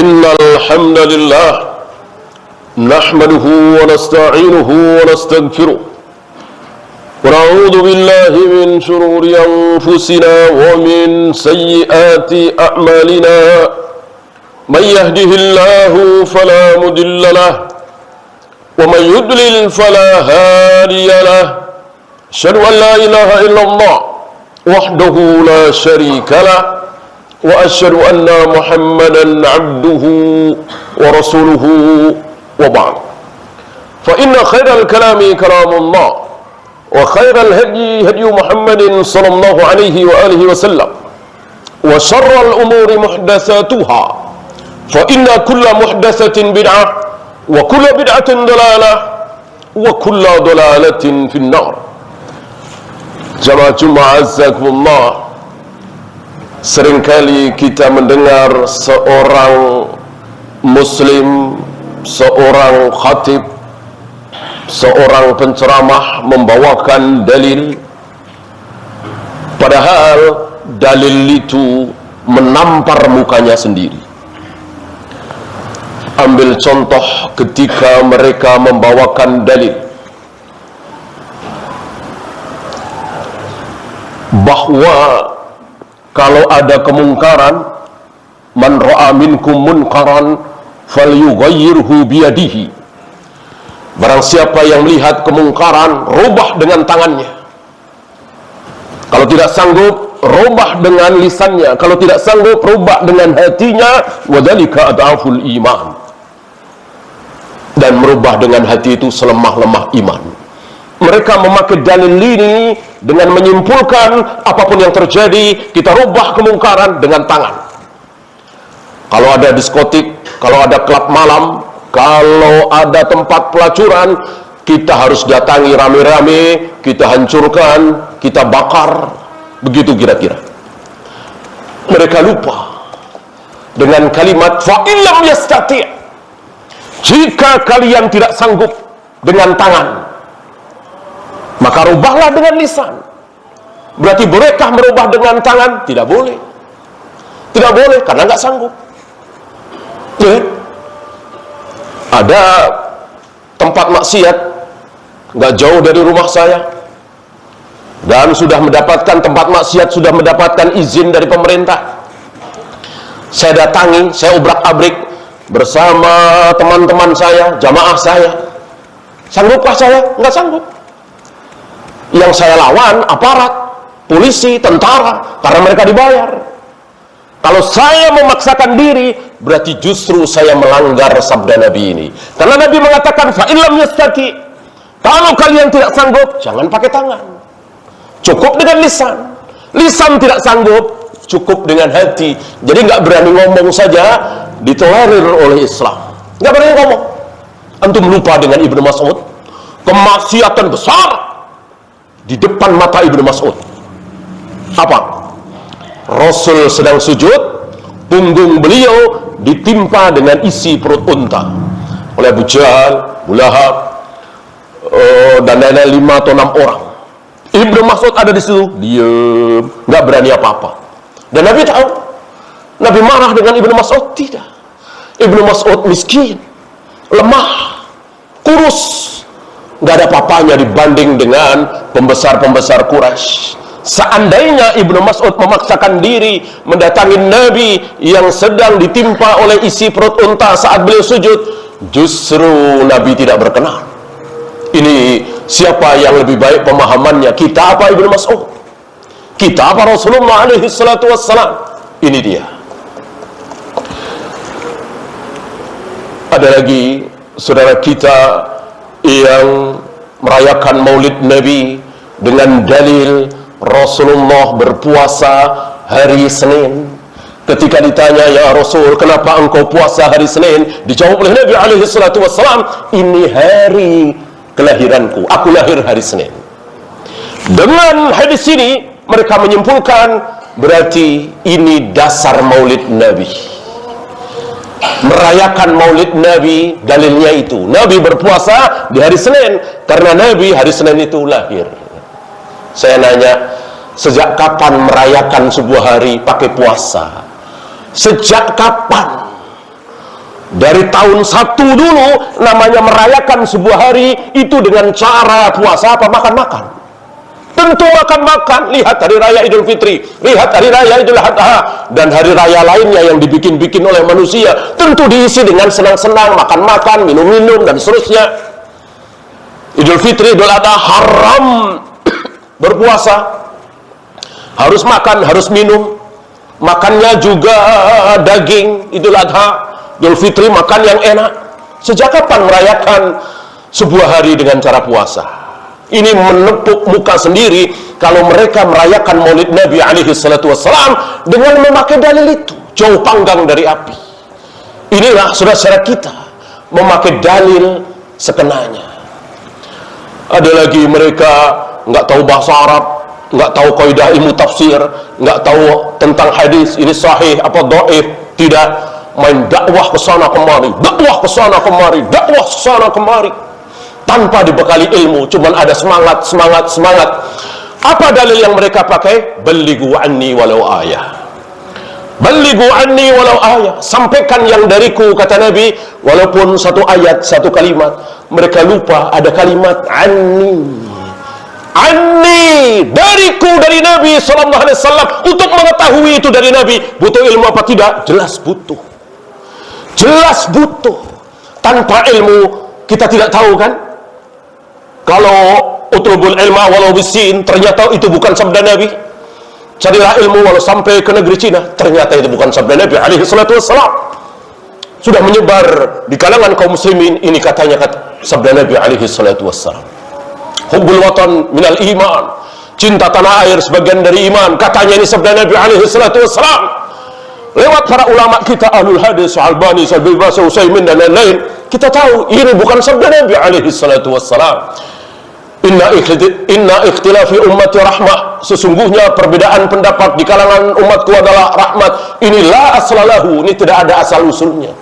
إن الحمد لله نحمده ونستعينه ونستغفره ونعوذ بالله من شرور أنفسنا ومن سيئات أعمالنا من يهده الله فلا مضل له ومن يضلل فلا هادي له أشهد أن لا إله إلا الله وحده لا شريك له وأشهد أن محمدا عبده ورسوله وبعد فإن خير الكلام كلام الله وخير الهدي هدي محمد صلى الله عليه وآله وسلم وشر الأمور محدثاتها فإن كل محدثة بدعة وكل بدعة ضلالة وكل ضلالة في النار. Jamaah Jumat azakumullah, seringkali kita mendengar seorang muslim, seorang khatib, seorang penceramah membawakan dalil, padahal dalil itu menampar mukanya sendiri. Ambil contoh ketika mereka membawakan dalil bahwa kalau ada kemungkaran, man ra'a minkum munkaran falyughayyirhu biyadihi. Barang siapa yang melihat kemungkaran, rubah dengan tangannya. Kalau tidak sanggup, rubah dengan lisannya. Kalau tidak sanggup, rubah dengan hatinya. Wadzalika ad'aful iman. Dan merubah dengan hati itu selemah-lemah iman. Mereka memakai dalil ini dengan menyimpulkan apapun yang terjadi, kita rubah kemungkaran dengan tangan. Kalau ada diskotik, kalau ada klub malam, kalau ada tempat pelacuran, kita harus datangi rame-rame, kita hancurkan, kita bakar. Begitu kira-kira. Mereka lupa dengan kalimat fa'illam yastati'. Jika kalian tidak sanggup dengan tangan, maka rubahlah dengan lisan. Berarti bolehkah merubah dengan tangan? Tidak boleh. Tidak boleh karena nggak sanggup. Ya. Ada tempat maksiat nggak jauh dari rumah saya, dan sudah mendapatkan tempat maksiat, sudah mendapatkan izin dari pemerintah. Saya datangi, saya obrak-abrik bersama teman-teman saya, jamaah saya. Sanggupkah saya? Nggak sanggup. Yang saya lawan aparat, polisi, tentara, karena mereka dibayar. Kalau saya memaksakan diri, berarti justru saya melanggar sabda Nabi ini. Karena Nabi mengatakan fa'illam yastati'. Kalau kalian tidak sanggup, jangan pakai tangan. Cukup dengan lisan. Lisan tidak sanggup, cukup dengan hati. Jadi nggak berani ngomong saja ditolerir oleh Islam. Nggak berani ngomong. Antum lupa dengan Ibnu Mas'ud, kemaksiatan besar di depan mata Ibnu Mas'ud. Apa? Rasul sedang sujud, punggung beliau ditimpa dengan isi perut unta oleh Abu Jahal, Abu Lahab, dan lain-lain 5 atau 6 orang. Ibnu Mas'ud ada di situ, diam, nggak berani apa-apa. Dan Nabi tahu. Nabi marah dengan Ibnu Mas'ud? Tidak. Ibnu Mas'ud miskin, lemah, kurus, nggak ada apa-apanya dibanding dengan pembesar-pembesar Quraisy. Seandainya Ibnu Mas'ud memaksakan diri mendatangi Nabi yang sedang ditimpa oleh isi perut unta saat beliau sujud, justru Nabi tidak berkenan. Ini siapa yang lebih baik pemahamannya? Kita apa Ibnu Mas'ud? Kita apa Rasulullah alaihi salatu wassalam? Ini dia. Ada lagi saudara kita yang merayakan Maulid Nabi dengan dalil Rasulullah berpuasa hari Senin. Ketika ditanya, ya Rasul, kenapa engkau puasa hari Senin? Dijawab oleh Nabi alaihi salatu wassalam, ini hari kelahiranku, aku lahir hari Senin. Dengan hadis ini mereka menyimpulkan berarti ini dasar Maulid Nabi. Merayakan Maulid Nabi, dalilnya itu Nabi berpuasa di hari Senin karena Nabi hari Senin itu lahir. Saya nanya, sejak kapan merayakan sebuah hari pakai puasa? Sejak kapan Dari tahun 1 dulu namanya merayakan sebuah hari itu dengan cara puasa apa? Makan-makan. Tentu makan-makan. Lihat hari raya Idul Fitri, lihat hari raya Idul Adha, dan hari raya lainnya yang dibikin-bikin oleh manusia. Tentu diisi dengan senang-senang, makan-makan, minum-minum, dan seterusnya. Idul Fitri, Idul Adha haram berpuasa. Harus makan, harus minum. Makannya juga daging. Idul Adha, Idul Fitri makan yang enak. Sejak kapan merayakan sebuah hari dengan cara puasa? Ini menepuk muka sendiri kalau mereka merayakan Maulid Nabi alaihi salatu wassalam dengan memakai dalil itu. Jauh panggang dari api. Inilah saudara-saudara kita memakai dalil sekenanya. Ada lagi mereka nggak tahu bahasa Arab, nggak tahu kaidah ilmu tafsir, nggak tahu tentang hadis ini sahih apa dhaif, tidak, main dakwah ke sana kemari, dakwah ke sana kemari, dakwah ke sana kemari, tanpa dibekali ilmu, cuman ada semangat. Apa dalil yang mereka pakai? Balighu anni walau ayah. Balighu anni walau ayah. Sampaikan yang dariku, kata Nabi, walaupun satu ayat, satu kalimat. Mereka lupa ada kalimat anni. Anni, dariku, dari Nabi sallallahu alaihi wasallam. Untuk mengetahui itu dari Nabi, butuh ilmu apa tidak? Jelas butuh. Jelas butuh. Tanpa ilmu kita tidak tahu kan? Kalau utlubul ilma walau bisin, ternyata itu bukan sabda Nabi. Carilah ilmu walau sampai ke negeri Cina, ternyata itu bukan sabda Nabi alaihi salatu wassalam. Sudah menyebar di kalangan kaum muslimin, ini katanya sabda Nabi alaihi salatu wassalam. Hubbul watan minal iman, cinta tanah air sebagian dari iman, katanya ini sabda Nabi alaihi salatu wassalam. Lewat para ulama kita ahlul hadis, Albani, Syalbil Bas, Utsaimin dan lain-lain, kita tahu ini bukan sabda Nabi alaihi salatu wassalam. Inna ikhtilafi ummati rahmah, sesungguhnya perbedaan pendapat di kalangan umatku adalah rahmat. Inilah aslalahu, ini tidak ada asal usulnya.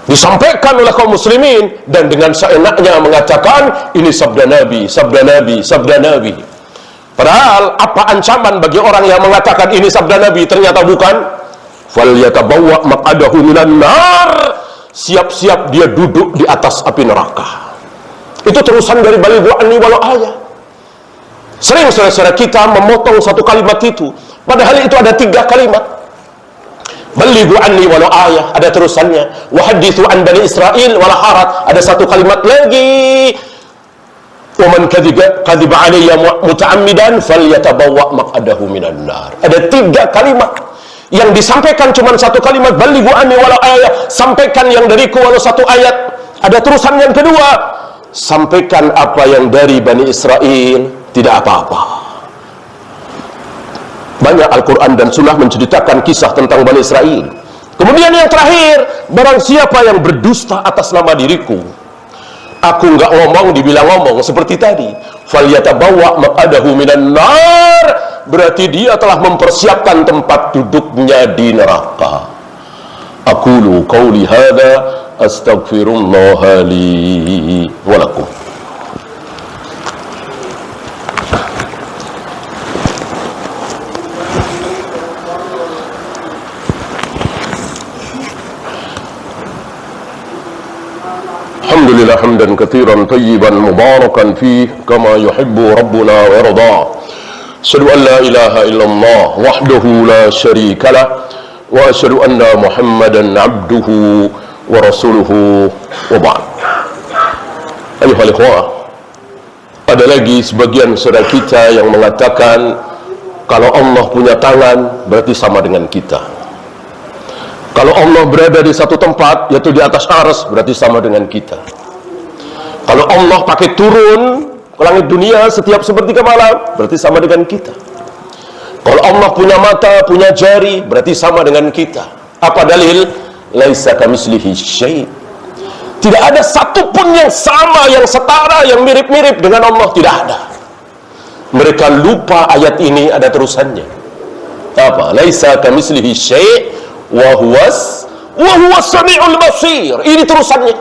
Disampaikan oleh kaum muslimin dan dengan seenaknya mengatakan ini sabda Nabi, sabda Nabi, sabda Nabi. Padahal apa ancaman bagi orang yang mengatakan ini sabda Nabi ternyata bukan? Falyatabawwa maq'adahu minan nar. Siap-siap dia duduk di atas api neraka. Itu terusan dari balighu anni walau ayah. Sering saudara-saudara kita memotong satu kalimat itu, padahal itu ada 3 kalimat. Balighu anni walau ayah, ada terusannya. Wa hadithu an bani Israil wala harat, ada 1 kalimat lagi. Wa man kadhiba alayya muta'ammidan falyatabawwa maq'adahu minan nar. Ada 3 kalimat. Yang disampaikan cuma 1 kalimat, balighu anni walau ayah, sampaikan yang dariku walau 1 ayat. Ada terusan yang kedua, sampaikan apa yang dari Bani Israel, tidak apa-apa. Banyak Al-Quran dan Sunnah menceritakan kisah tentang Bani Israel. Kemudian yang terakhir, barang siapa yang berdusta atas nama diriku, aku nggak ngomong, dibilang ngomong, seperti tadi, falyatabawwa maq'adahu minan nar, berarti dia telah mempersiapkan tempat duduknya di neraka. Aqulu qawli hadza astaghfirullah li wa lakum. Alhamdulillah hamdan katsiran tayyiban mubarakan fihi kama yuhibbu rabbuna wa yarda. Asyhadu an la ilaha illallah wahdahu la syarika lah wa asyhadu anna Muhammadan abduhu wa rasuluhu wa ba'd. Ayuhal ikhwah, ada lagi sebagian saudara kita yang mengatakan kalau Allah punya tangan berarti sama dengan kita. Kalau Allah berada di satu tempat, yaitu di atas arsy, berarti sama dengan kita. Kalau Allah pakai turun ke langit dunia setiap sepertiga malam, berarti sama dengan kita. Kalau Allah punya mata, punya jari, berarti sama dengan kita. Apa dalil? Laisa kamitslihi syai'. Tidak ada satupun yang sama, yang setara, yang mirip-mirip dengan Allah, tidak ada. Mereka lupa ayat ini ada terusannya. Apa? Laisa kamitslihi syai' wa huwas samiul basir. Ini terusannya.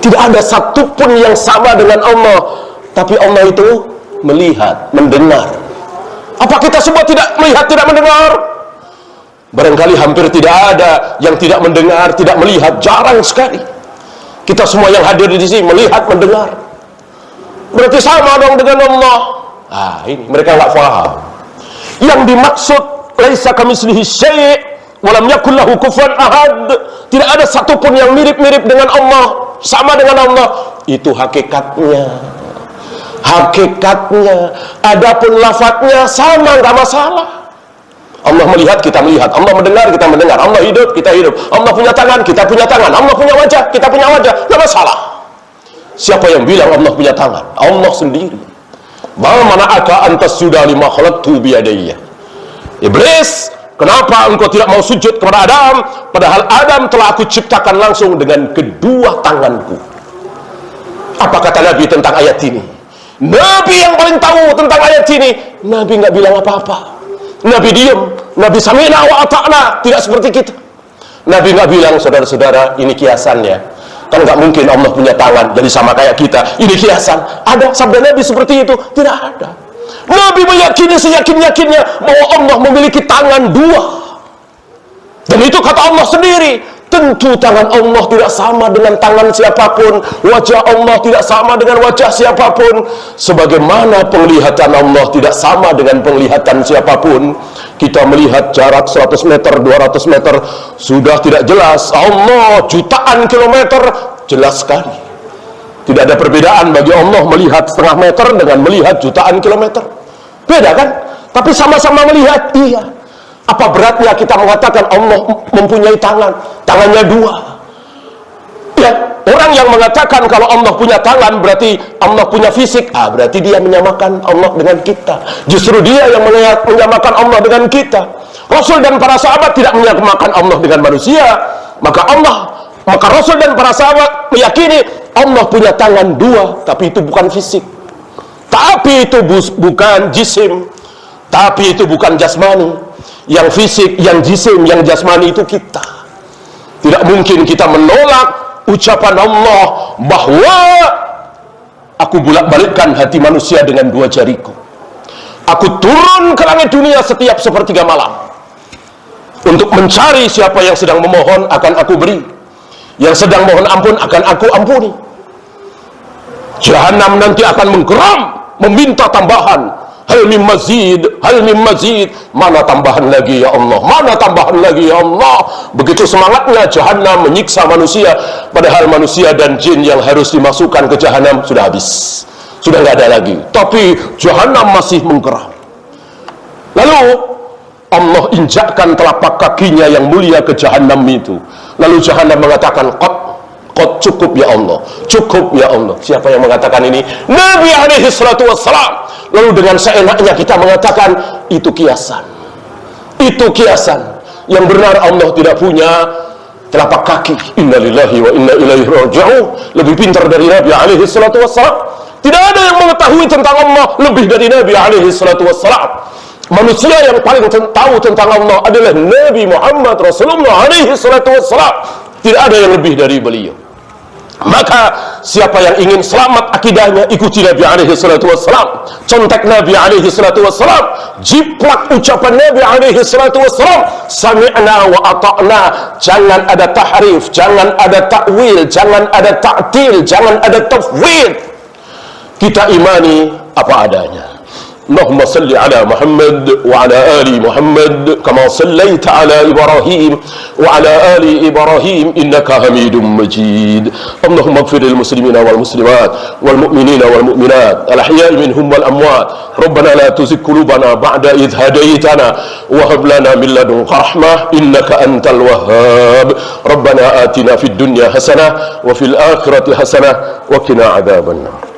Tidak ada satupun yang sama dengan Allah, tapi Allah itu melihat, mendengar. Apa kita semua tidak melihat, tidak mendengar? Barangkali hampir tidak ada yang tidak mendengar, tidak melihat, jarang sekali. Kita semua yang hadir di sini melihat, mendengar. Berarti sama dong dengan Allah. Ini mereka nggak paham. Yang dimaksud laisa kamitslihi syai' wa lam yakul lahu kufuwan ahad. Tidak ada satupun yang mirip-mirip dengan Allah, sama dengan Allah. Itu hakikatnya. Hakikatnya. Adapun lafadznya sama, nggak masalah. Allah melihat, kita melihat. Allah mendengar, kita mendengar. Allah hidup, kita hidup. Allah punya tangan, kita punya tangan. Allah punya wajah, kita punya wajah. Nggak masalah. Siapa yang bilang Allah punya tangan? Allah sendiri. Ma mana'aka antas sudah lima khalaqtu biyadayya. Iblis, kenapa engkau tidak mau sujud kepada Adam? Padahal Adam telah aku ciptakan langsung dengan kedua tanganku. Apa kata Nabi tentang ayat ini? Nabi yang paling tahu tentang ayat ini. Nabi nggak bilang apa-apa. Nabi diam, Nabi sami'na wa ata'na, tidak seperti kita. Nabi nggak bilang, saudara-saudara, ini kiasannya. Kan nggak mungkin Allah punya tangan, jadi sama kayak kita. Ini kiasan. Ada sabda Nabi seperti itu? Tidak ada. Nabi meyakini seyakin-yakinnya bahwa Allah memiliki tangan dua. Dan itu kata Allah sendiri. Tentu tangan Allah tidak sama dengan tangan siapapun, wajah Allah tidak sama dengan wajah siapapun, sebagaimana penglihatan Allah tidak sama dengan penglihatan siapapun. Kita melihat jarak 100 meter, 200 meter sudah tidak jelas. Allah jutaan kilometer jelas sekali. Tidak ada perbedaan bagi Allah melihat setengah meter dengan melihat jutaan kilometer. Beda kan? Tapi sama-sama melihat, iya. Apa beratnya kita mengatakan Allah mempunyai tangan? Tangannya dua. Ya, orang yang mengatakan kalau Allah punya tangan berarti Allah punya fisik, berarti dia menyamakan Allah dengan kita. Justru dia yang menyamakan Allah dengan kita. Rasul dan para sahabat tidak menyamakan Allah dengan manusia. Maka Rasul dan para sahabat meyakini Allah punya tangan dua, tapi itu bukan fisik. Tapi itu bukan jisim. Tapi itu bukan jasmani. Yang fisik, yang jisim, yang jasmani itu kita. Tidak mungkin kita menolak ucapan Allah bahwa aku bolak-balikkan hati manusia dengan dua jariku. Aku turun ke langit dunia setiap sepertiga malam untuk mencari siapa yang sedang memohon, akan aku beri. Yang sedang mohon ampun, akan aku ampuni. Jahanam nanti akan menggeram, meminta tambahan. Hal min mazid, hal min mazid. Mana tambahan lagi ya Allah? Mana tambahan lagi ya Allah? Begitu semangatnya Jahannam menyiksa manusia, padahal manusia dan jin yang harus dimasukkan ke Jahannam sudah habis, sudah nggak ada lagi. Tapi Jahannam masih menggeram. Lalu Allah injakkan telapak kakinya yang mulia ke Jahannam itu. Lalu Jahannam mengatakan, Qad cukup ya Allah, cukup ya Allah. Siapa yang mengatakan ini? Nabi alaihi salatu wassalam. Lalu dengan seenaknya kita mengatakan itu kiasan. Itu kiasan. Yang benar Allah tidak punya telapak kaki. Inna lillahi wa inna ilaihi raji'un. Lebih pintar dari Nabi alaihi salatu wassalam. Tidak ada yang mengetahui tentang Allah lebih dari Nabi alaihi salatu wassalam. Manusia yang paling tahu tentang Allah adalah Nabi Muhammad Rasulullah alaihi salatu wassalam. Tidak ada yang lebih dari beliau. Maka siapa yang ingin selamat akidahnya, ikuti Nabi alaihi salatu wassalam, contek Nabi alaihi salatu wassalam, jiplak ucapan Nabi alaihi salatu wassalam, sami'na wa ata'na. Jangan ada tahrif, jangan ada takwil, jangan ada ta'til, jangan ada tafwid. Kita imani apa adanya. Allahumma salli ala Muhammad wa ala ali Muhammad kama sallaita ala Ibrahim wa ala ali Ibrahim innaka Hamidum Majid. Allahumma ighfir lil muslimina wal muslimat wal mu'minina wal mu'minat al ahya'i minhum wal amwat. Rabbana la tuzigh qulubana ba'da idh hadaytana wa hab lana min ladunka rahmah innaka antal wahhab. Rabbana atina fid dunya hasanah wa fil akhirati hasanah wa qina adzabannar.